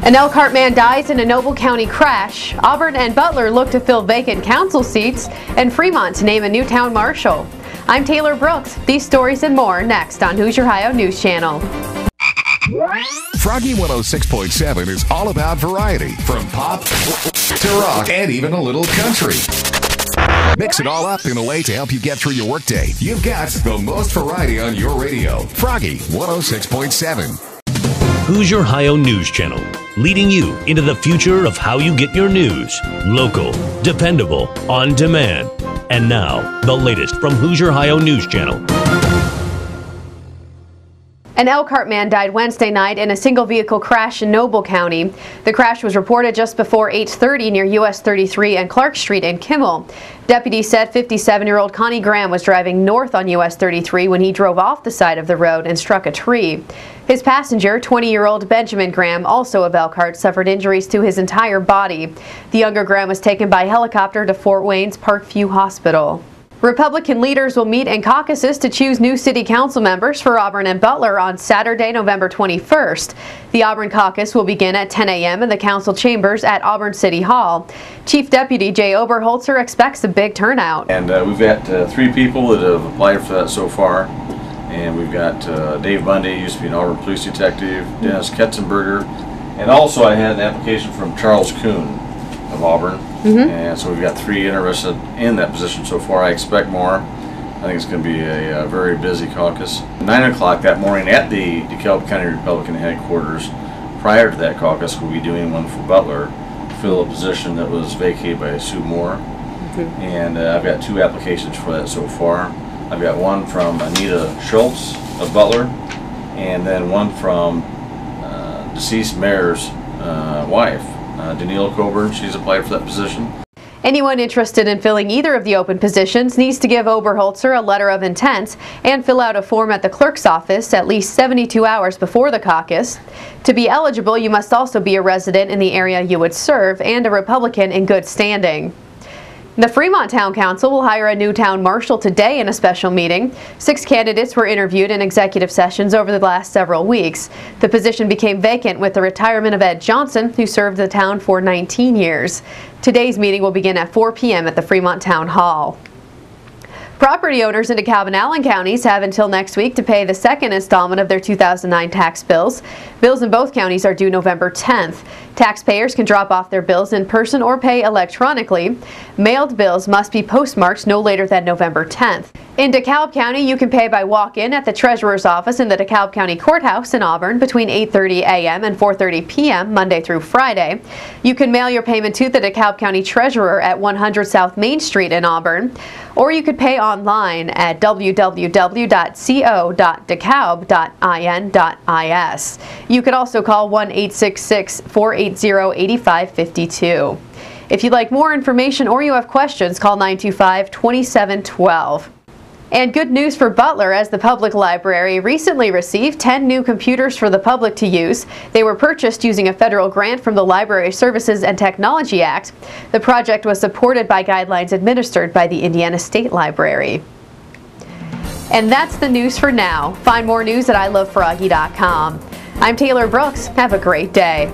An Elkhart man dies in a Noble County crash. Auburn and Butler look to fill vacant council seats, and Fremont to name a new town marshal. I'm Taylor Brooks. These stories and more next on Hoosierhio News Channel. Froggy 106.7 is all about variety, from pop to rock and even a little country. Mix it all up in a way to help you get through your workday. You've got the most variety on your radio. Froggy 106.7. Hoosierhio News Channel, leading you into the future of how you get your news. Local, dependable, on demand. And now, the latest from Hoosierhio News Channel. An Elkhart man died Wednesday night in a single-vehicle crash in Noble County. The crash was reported just before 8:30 near US 33 and Clark Street in Kimmel. Deputies said 57-year-old Connie Graham was driving north on US 33 when he drove off the side of the road and struck a tree. His passenger, 20-year-old Benjamin Graham, also of Elkhart, suffered injuries to his entire body. The younger Graham was taken by helicopter to Fort Wayne's Parkview Hospital. Republican leaders will meet in caucuses to choose new city council members for Auburn and Butler on Saturday, November 21st. The Auburn caucus will begin at 10 a.m. in the council chambers at Auburn City Hall. Chief Deputy Jay Oberholzer expects a big turnout. And we've got 3 people that have applied for that so far. And we've got Dave Bundy, used to be an Auburn police detective, Dennis Ketzenberger, and also I had an application from Charles Kuhn of Auburn. And so we've got 3 interested in that position so far. I expect more. I think it's going to be a very busy caucus. 9 o'clock that morning at the DEKALB County Republican headquarters. Prior to that caucus, we'll be doing one for Butler, fill a position that was vacated by Sue Moore. And I've got 2 applications for that so far. I've got one from Anita Schultz of Butler, and then one from deceased mayor's wife. Daniela Coburn, she's applied for that position. Anyone interested in filling either of the open positions needs to give Oberholzer a letter of intent and fill out a form at the clerk's office at least 72 hours before the caucus. To be eligible, you must also be a resident in the area you would serve and a Republican in good standing. The Fremont Town Council will hire a new town marshal today in a special meeting. 6 candidates were interviewed in executive sessions over the last several weeks. The position became vacant with the retirement of Ed Johnson, who served the town for 19 years. Today's meeting will begin at 4 p.m. at the Fremont Town Hall. Property owners in DeKalb and Allen counties have until next week to pay the second installment of their 2009 tax bills. Bills in both counties are due November 10th. Taxpayers can drop off their bills in person or pay electronically. Mailed bills must be postmarked no later than November 10th. In DeKalb County, you can pay by walk-in at the Treasurer's Office in the DeKalb County Courthouse in Auburn between 8:30 a.m. and 4:30 p.m. Monday through Friday. You can mail your payment to the DeKalb County Treasurer at 100 South Main Street in Auburn, or you could pay online at www.co.dekalb.in.is. You could also call 1-866-480-8552. If you'd like more information or you have questions, call 925-2712. And good news for Butler, as the public library recently received 10 new computers for the public to use. They were purchased using a federal grant from the Library Services and Technology Act. The project was supported by guidelines administered by the Indiana State Library. And that's the news for now. Find more news at ilovefroggy.com. I'm Taylor Brooks. Have a great day.